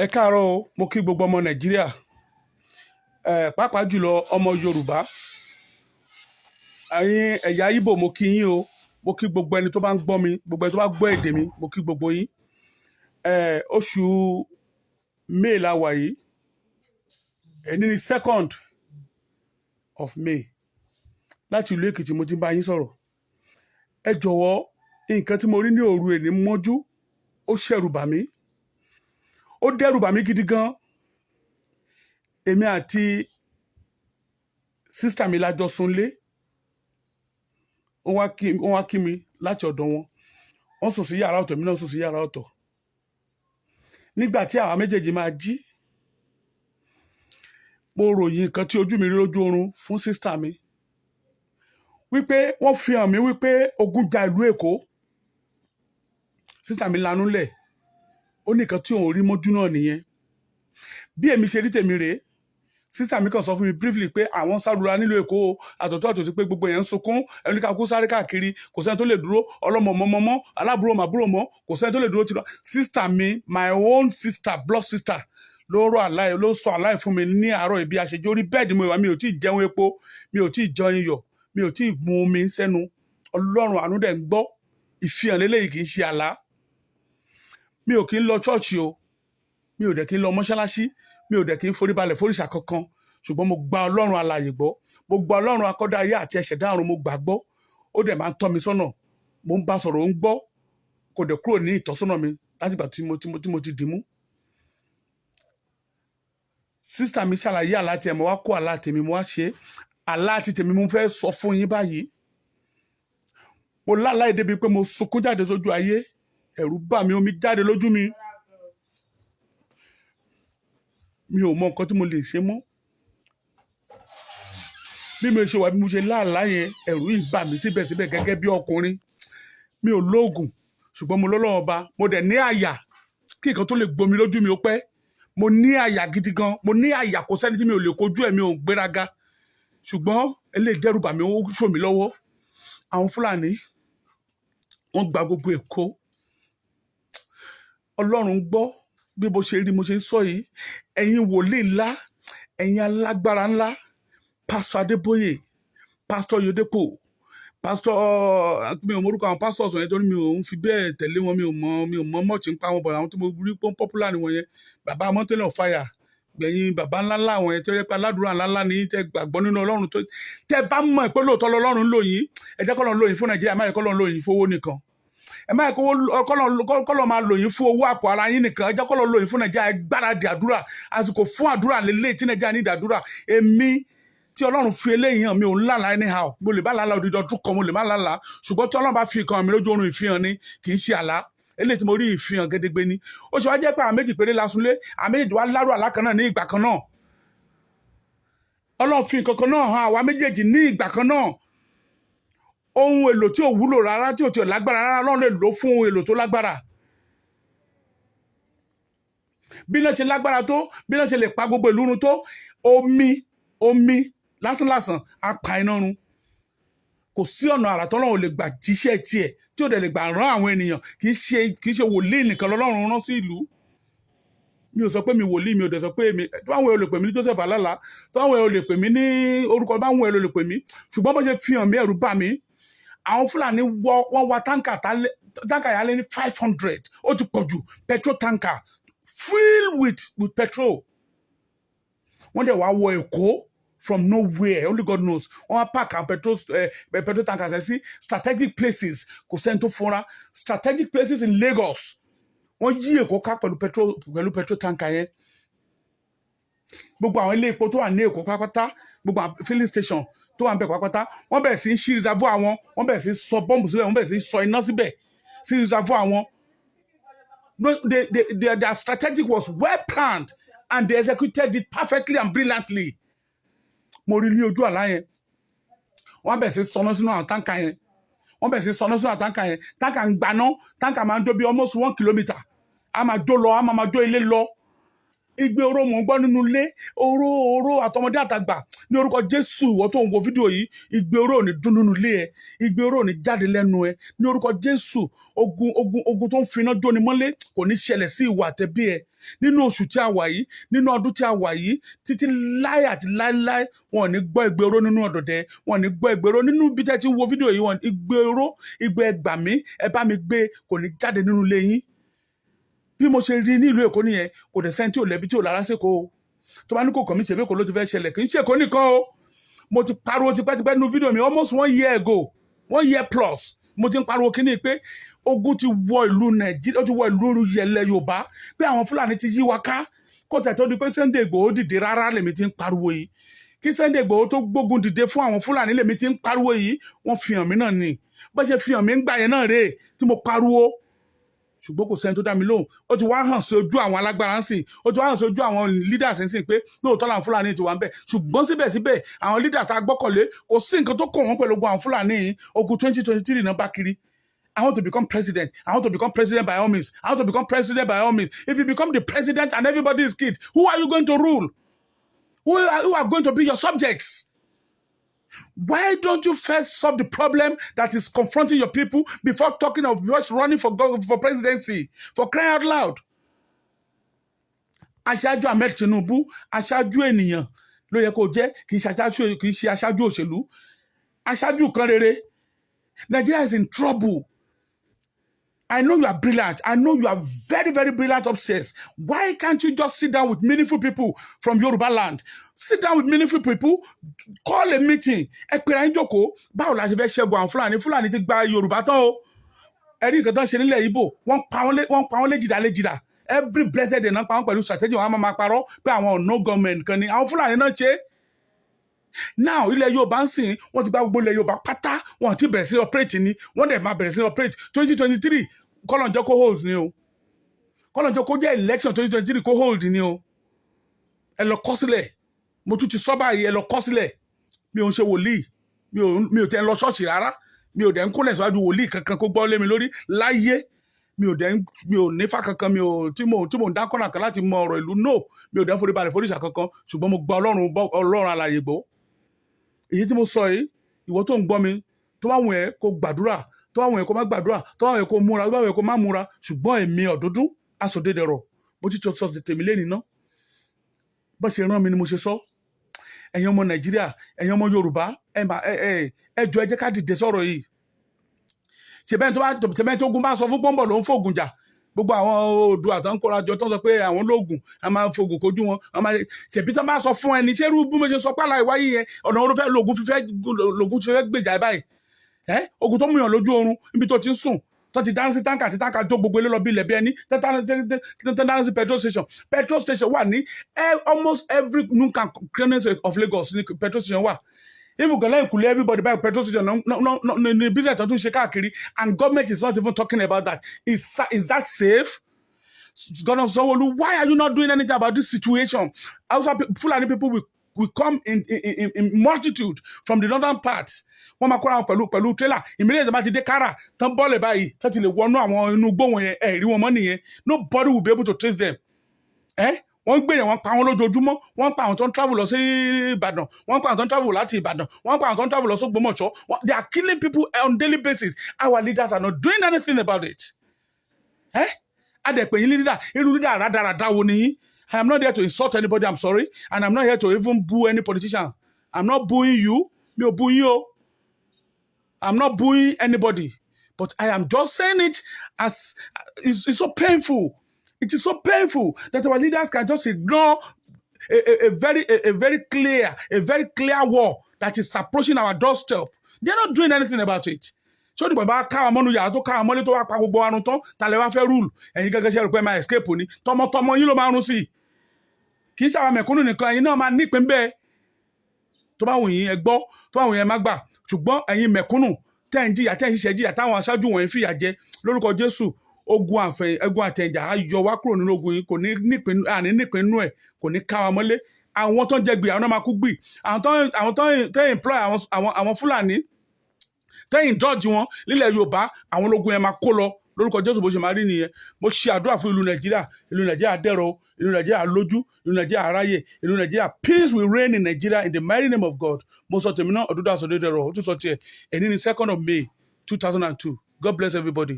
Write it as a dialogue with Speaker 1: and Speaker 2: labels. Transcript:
Speaker 1: Ẹ káàárọ̀ o, mo kí gbogbo ọmọ Nàìjíríà, pàápàá jùlọ ọmọ Yorùbá, ẹ̀yin ẹ̀yà Ìgbò mo kí yín o, mo kí gbogbo ẹni tó bá ń gbọ́ mi, gbogbo ẹni tó bá gbọ́ èdè mi, mo kí gbogbo yín. Oṣù May la wà yìí, èyí ni 2nd of May, láti ìlú Èkìtì mo ti ń bá yín sọ̀rọ̀. Ẹ jọ̀wọ́, nǹkan tí mo rí ní òru èní mọ́jú, ó ṣẹ̀rù bà mí, ó dẹ́rù bà mí gidi gan. Èmi àti sísítà mi lájọ sunlé, wọ́n wá kí mi láti ọ̀dọ̀ wọn, wọ́n sùn sí yàrá ọ̀tọ̀, mi náà sùn sí yàrá ọ̀tọ̀. Nígbà tí àwa méjèèjì máa jí, mo ròyìn nǹkan tí ojú mi rí lójú oorun fún sísítà mi, wípé wọ́n fi hàn mí wípé ogun ja ìlú Èkó. Sísítà mi lanú lẹ̀, ó ní nǹkan tí òun rí mọ́jú náà nìyẹn. Bí èmi ṣe rí tèmi rèé, sísítà mi kàn sọ fún mi briefly pé àwọn sárura nílùú Èkó àtọ̀tọ̀ àtòsí pé gbogbo èèyàn ń sunkún, ẹni ká kú sáré káàkiri, kò sẹ́ni tó lè dúró, ọlọ́mọ mọ́mọ́, aláàbúrò màbúrò mọ́, kò sẹ́ni tó lè dúró tìrọ. Sísítà mi, my own sister, blood sister, ló sọ àláì fún mi ní àárọ̀ ibi àṣejù orí bẹ́ẹ̀dì mo ìwà, mi ò tí ì jẹun epo, mi ò tí ì jẹun iyọ̀, mi ò tí ì mu omi sẹ́nu. Ọlọ́run àánú dẹ̀ ń gbọ́, ìfihàn lélẹ́yìí kì í ṣe àlá. Mi ò kí ń lọ ṣọ́ọ̀ṣì o, mi ò dẹ̀ kí ń lọ mọ́ṣáláṣí, mi ò dẹ̀ kí ń foríbalẹ̀ fóríṣà kankan, ṣùgbọ́n mo gba Ọlọ́run alààyè gbọ́, mo gba Ọlọ́run akọ́dá ayé àti ẹ̀ṣẹ̀dá ọ̀run, mo gbà gbọ́, ó dẹ̀ máa ń tọ́ mi sọ́nà, mo ń bá sọ̀rọ̀, ó ń gbọ́, kò dẹ̀ kúrò ní ìtọ́sọ́nà mi láti ìgbà tí mo ti dì mú. Sísítà mi ṣàlàyé àlá tiẹ̀, mo wá kó àlá tèmi, mo wá ṣe àlá ti tèmi, mo fẹ́ sọ fún yín báyìí. Mo láláì débi pé mo sunkún jáde sójú ayé, ẹ̀rù bà mí, omi jáde lójú mi. Mi ò mọ nǹkan tí mo lè ṣe mọ́. Bí mo ṣe wà, bí mo ṣe láàlá yẹn, ẹ̀rù yìí bà mí síbẹ̀síbẹ̀ gẹ́gẹ́ bí ọkùnrin. Mi ò lóògùn, ṣùgbọ́n mo lọ́lọ́run ọba, mo dẹ̀ ní àyà kí nǹkan tó lè gbomi lójú mi ó pẹ́. Mo ní àyà gidi gan, mo ní àyà, kò sẹ́ni tí mi ò lè kojú ẹ̀, mi ò gbéraga. Ṣùgbọ́n eléyìí dẹ́rù bà mí, ó ṣò mí lọ́wọ́. Àwọn Fúlàní, wọ́n gba gbogbo Èkó. Ọlọ́run gbọ́ bí mo ṣe rí, mo ṣe ń sọ yìí. Ẹ̀yin wòlíì ńlá, ẹ̀yin alágbára ńlá, Pastor Adébóyè, Pastor Yodepo, Pastor, mi ò mọ orúkọ àwọn pastors yẹn torí mi ò ń fi bẹ́ẹ̀ tẹ̀lé wọn, mi ò mọ much ń pa wọn, bọ̀ àwọn tí mo rí pé popular ni wọ́n yẹn. Bàbá Mountain of Fire, gbẹ̀yìn bàbá ńláńlá àwọn yẹn tó yẹ pé aládùúrà ńláńlá ni tẹ́ gbàgbọ́ nínú Ọlọ́run, tó tẹ́ bá mọ̀ pé lóòótọ́ l'Ọlọ́run ń lò yín, ẹ jẹ́ k'Ọlọ́run lò yín fún Nàìjíríà, má yẹ k'Ọlọ́run lò yín fún owó nìkan. Ẹ má yẹ k'Ọlọ́run máa lò yín fún owó àpò ara yín nìkan, ẹ jẹ́ k'Ọlọ́run lò yín fún Nàìjíríà. Ẹ gbáradì àdúrà, àsìkò fún àdúrà lélẹ́yìí tí Nàìjíríà ní ìdàdúrà. Èmi tí Ọlọ́run fi eléyìí hàn, mi ò ń lálàá anyhow, mo lè má lálàá odidi ọdún kan, mo lè má lálàá, ṣùgbọ́n tí Ọlọ́run bá fi ìkan mi lójú oorun, ìfihàn ni, kì í ṣe àlá. Eléyìí tí mo rí ìfihàn gédégbé ni. Ó ṣe wá jẹ́ pé àwọn méjì péré la sunlé, àwọn méjì wá lárò àlá kan náà ní ìgbà kan náà. Ọlọ́run fi nǹkan kan náà hàn àwa méjèèjì ní ìgbà kan náà. Ohun èlò tí ò wúlò rárá, tí ò tí ò lágbára rárá, Ọlọ́run lè lò fún ohun èlò tó lágbára. Bí náà ṣe lágbára tó, bí náà ṣe lè pa gbogbo ìlú run tó, omi lásánlàsàn á pa iná run. Kò sí ọ̀nà àrà t'Ọlọ́run lè gbà jíṣẹ́ tiẹ̀ tí ò dẹ̀ lè gbà rán àwọn ènìyàn. Kì í ṣe wòlíì nìkan l'Ọlọ́run rán sí ìlú. Mi ò sọ pé mi wòlíì, mi ò dẹ̀ sọ pé mi, báwọn èèyàn lè pè mí ní Joseph Alala, báwọn èèyàn lè pè mí ní orúkọ, báwọn èèyàn lè pè mí, ṣùgbọ́n bó ṣe fi hàn mí, ẹ̀rù bà mí. Àwọn Fúlàní wọ́n wa táǹkà yà lé ní 500, ó ti pọ̀ jù, petrol tanker filled with petrol. Wọ́n dẹ̀ wá wọ Èkó from nowhere, only God knows. Wọ́n wá park àwọn petrol tankers ẹ̀ sí strategic places, kò sẹ́ni tó fúnra, strategic places in Lagos. Wọ́n yí Èkó ká pẹ̀lú petrol tanker yẹn. Gbogbo àwọn ilé epo tó wà ní Èkó pátápátá, gbogbo àwọn filling station tó wà ń bẹ̀ pátápátá, wọ́n bẹ̀rẹ̀ sí í ṣí reservoir wọn, wọ́n bẹ̀rẹ̀ sí í sọ bọ́ǹbù síbẹ̀, wọ́n bẹ̀rẹ̀ sí í sọ iná síbẹ̀ sí reservoir wọn. No, their strategy was well planned and they executed it perfectly and brilliantly. Mo rí ní ojú àlá yẹn. Wọ́n bẹ̀rẹ̀ sí í sọná sínú àwọn táǹkà yẹn. Táǹkà ń gbaná, táǹkà máa ń jó bí almost 1 kilometre. A máa jó lọ, a máa jó ilé lọ. igbe oró mò ń gbọ́ nínú ilé, oró àtọmọdé àtàgbà ní orúkọ Jésù. Ìwọ tó ń wo fídíò yìí, igbe oró ò ní dún nínú ilé ẹ, igbe oró ò ní jáde lẹ́nu ẹ ní orúkọ Jésù. Ogun tó ń finá jóni mọ́lé kò ní ṣẹlẹ̀ sí ìwà àtẹ̀bí ẹ nínú oṣù tí a wà yìí, nínú ọdún tí a wà yìí, títí láé àti láéláé. Wọn ò ní gbọ́ igbe oró nínú ọ̀dọ̀dẹ, wọn ò ní gbọ́ igbe oró nínú bí tẹ́ ti ń wo fídíò yìí. Wọn igbe oró, igbe ẹgbàmí, ẹ bá mi gbé, kò ní jáde nínú ilé yín. Bí mo ṣe rí ní ìlú Èkó nìyẹn, kò dẹ̀ sẹ́ni tí ò lẹ́bi tí ò lára ṣèkó o. Tó bá ní kò kàn mí ṣe Èkó ló ti fẹ́ ṣẹlẹ̀, kì í ṣe Èkó nìkan o. Mo ti pariwo tipẹ́tipẹ́ nínú fídíò mi almost 1 year ago, 1 year plus. Mo ti ń pariwo kíní pé ogun ti wọ ìlú Nàìjíríà, ó ti wọ ìlú ilẹ̀ Yorùbá, pé àwọn Fúlàní ti yí wa ká. Kó tẹ̀ tó di pé Sunday Igboho dìde rárá lèmi ti ń pariwo yìí. Kí Sunday Igboho tó gbógun dìde fún àwọn Fúlàní lèmi ti ń pariwo yìí. Wọ́n fi hàn mí náà ni. Bó ṣe fi hàn mí ń gbà yẹn náà rèé tí mo pariwo. Ṣùgbọ́n kò sẹ́ni tó dá mi lóhùn. Ó ti wá hàn sí ojú àwọn alágbára ń sìn, ó ti wá hàn sí ojú àwọn leaders ń sìn pé lóòótọ́ làwọn Fúlàní ti wà ń bẹ̀. Ṣùgbọ́n síbẹ̀síbẹ̀ àwọn leaders tá a gbọ́kànlé kò sí nǹkan tó kàn wọ́n pẹ̀lú ogun àwọn Fúlàní. Ogun 2023 náà bá kiri. I want to become president. I want to become president by all means. I want to become president by all means. If you become the president and everybody is killed, who are you going to rule? Who are going to be your subjects? Why don't you first solve the problem that is confronting your people before talking of just running for presidency? For crying out loud. Aṣáájú Ahmed Tinubu, aṣáájú ènìyàn ló yẹ kó jẹ́, kì í ṣe aṣáájú òṣèlú. Aṣáájú kan rere. Nigeria is in trouble. I know you are brilliant. I know you are very, very brilliant upstairs. Why can't you just sit down with meaningful people from Yoruba land? Sit down with meaningful people, call a meeting. Ẹ pèrè ayé jókòó, báwo la ṣe fẹ́ ṣẹ́gun àwọn Fúlàní? Fúlàní ti gba Yorùbá tán o. Ẹ̀rí nǹkan tó ń ṣe nílẹ̀ Ìgbò, wọ́n pa wọ́n léjìdá. Every blessed day náà pa wọ́n pẹ̀lú strategy, wọ́n á máa parọ́ pé àwọn no government kan ni. Àwọn Fúlàní náà ṣe. Now ilẹ̀ Yorùbá ń sìn, wọ́n ti gba gbogbo ilẹ̀ Yorùbá pátá, wọ́n ti bẹ̀rẹ̀ sí operate ni, wọ́n dẹ̀ máa bẹ̀rẹ̀ sí operate 2023 kọ́lọ̀njọ́ kó hold ni o, kọ́lọ̀njọ́ kó jẹ́ election 2023 kó hold ni o. Ẹ lọ kọ sílẹ̀, mo tún ti sọ báyìí, ẹ lọ kọ sílẹ̀. Mi ò ń ṣe wòlíì, mi ò tẹ́ ń lọ ṣọ́ọ̀ṣì rárá, mi ò dẹ̀ ń kúnlẹ̀ síwájú wòlíì kankan kó gbọ́ lé mi lórí láyé. Mi ò nífà kankan, tí mò ń dá kọ́nà kan láti mọ ọ̀rọ̀ ìlú, no. Mi ò dẹ̀ ń forí balẹ̀ foríṣà kankan, ṣùgbọ́n mo gba Ọlọ́run alààyè gbọ́. Èyí tí mo sọ yìí, ìwọ tó ń gbọ́ mi, tó bá wù ẹ́ kó gbàdúrà, tó bá wù ẹ́ kó má gbàdúrà, tó bá wù ẹ́ kó múra, tó bá wù ẹ́ kó má múra, ṣùgbọ́n èmi Ọ̀dúndún Asòdedẹrọ̀, bó ti sọ tèmi lẹ́ni ná. Bó ṣe rán mi ni mo ṣe sọ. Ẹ̀yin ọmọ Nàìjíríà, ẹ̀yin ọmọ Yorùbá, ẹ jọ̀ọ́ ẹ jẹ́ ká dìde sọ̀rọ̀ yìí. Ṣèbẹ́ni tó gún bá sọ fún pọ́ńbọ̀ ló ń fògùn jà. Gbogbo àwọn Oòduà tó ń kóra jọ tó ń sọ pé àwọn lóògùn, a máa fògùn kojú wọn. Ṣèbí tó bá sọ fún ẹni, ṣé irú bí mo ṣe sọ pàlà ìwáyé yẹn, ọ̀nà oró fẹ́ lògùn fífẹ́ gbèjà báyìí. Ogun tó mú yàn lójú oorun níbi tó ti ń sùn, tó ti dáná sí táǹkà tí táǹkà jó gbogbo ilé lọ bí ilẹ̀ bí ẹni, tó dáná sí petrol station wà ní almost every nook and cranny of Lagos ní petrol station wà. Even gan lẹ́yìn kùlé everybody buy petrol station ní business tó tún ṣe káàkiri, and government is not even talking about that. Is that safe? Governor Sanwo-Olu, why are you not doing anything about this situation? Also, Fulani people will come in multitude from the northern parts. Wọ́n máa kóra wọn pẹ̀lú trailer. Immediately bá ti dé Kára, tán bọ́ọ̀lù báyìí, tán ti lè wọnú àwọn inú igbó wọn yẹn, rí wọn mọ́ nìyẹn. Nobody will be able to trace them. Wọ́n gbé yẹn, wọ́n pa wọn lójoojúmọ́, wọ́n pa àwọn tó ń travel lọ sí Ìbàdàn, wọ́n pa àwọn tó ń travel láti Ìbàdàn, wọ́n pa àwọn tó ń travel lọ sí Ògbómọ̀ṣọ́. They are killing people on daily basis. Our leaders are not doing anything about it. Adẹ̀pẹ̀ yín leader, irú leader rádaràda wo ni yín? I am not here to insult anybody, I'm sorry, and I'm not here to even boo any politician. I'm not booing you, mi ò boo yín o. I'm not booing anybody, but I am just saying it as it's so painful. It is so painful that our leaders can just ignore a very clear war that is approaching our doorstep. They're not doing anything about it. So the baba ká ọmọ nu yàrá tó ká ọmọ lé tó wá pa gbogbo arun tán, ta lè wá fẹ́ rule. Ẹ̀yin gẹ́gẹ́ ṣe rò pé máa escape ni. Tọmọtọmọ yín ló máa run sí. Kì í ṣe àwọn mẹ̀kúnnù nìkan, ẹ̀yin náà máa nípìn bẹ́ẹ̀. Tó bá wù yín ẹ gbọ́, tó bá wù yín ẹ má gbà. Ṣùgbọ́n ẹ̀yin mẹ̀kúnnù tẹ́ ń jìyà, tẹ́ ń ṣiṣẹ́ jìyà, táwọn aṣáájú wọ̀nyí fìyà jẹ lórúkọ Jésù. Ogun àtẹ̀jà á yọ wá kúrò nínú ogun yìí, kò ní nípìn nínú ẹ̀, kò ní ká wa mọ́lé. Àwọn tó ń jẹ gbì, àwọn náà máa kú gbì. Àwọn tó ń employ àwọn Fúlàní, tẹ́yìn dọ́ọ̀jì wọn nílẹ̀ Yorùbá, àwọn ológun yẹn máa kó lọ lórúkọ Jésù bó ṣe máa rí nìyẹn. Mo ṣe àdúrà fún ìlú Nàìjíríà dẹ̀rọ̀, ìlú Nàìjíríà lójú, ìlú Nàìjíríà aráyè, ìlú Nàìjíríà peace will reign in Nigeria in the mighty name of God. Mo sọ tèmi náà, ọdún dàsọdẹ dẹrọ, ó tún sọ tiẹ̀, èní ni 2nd of May 2002. God bless everybody.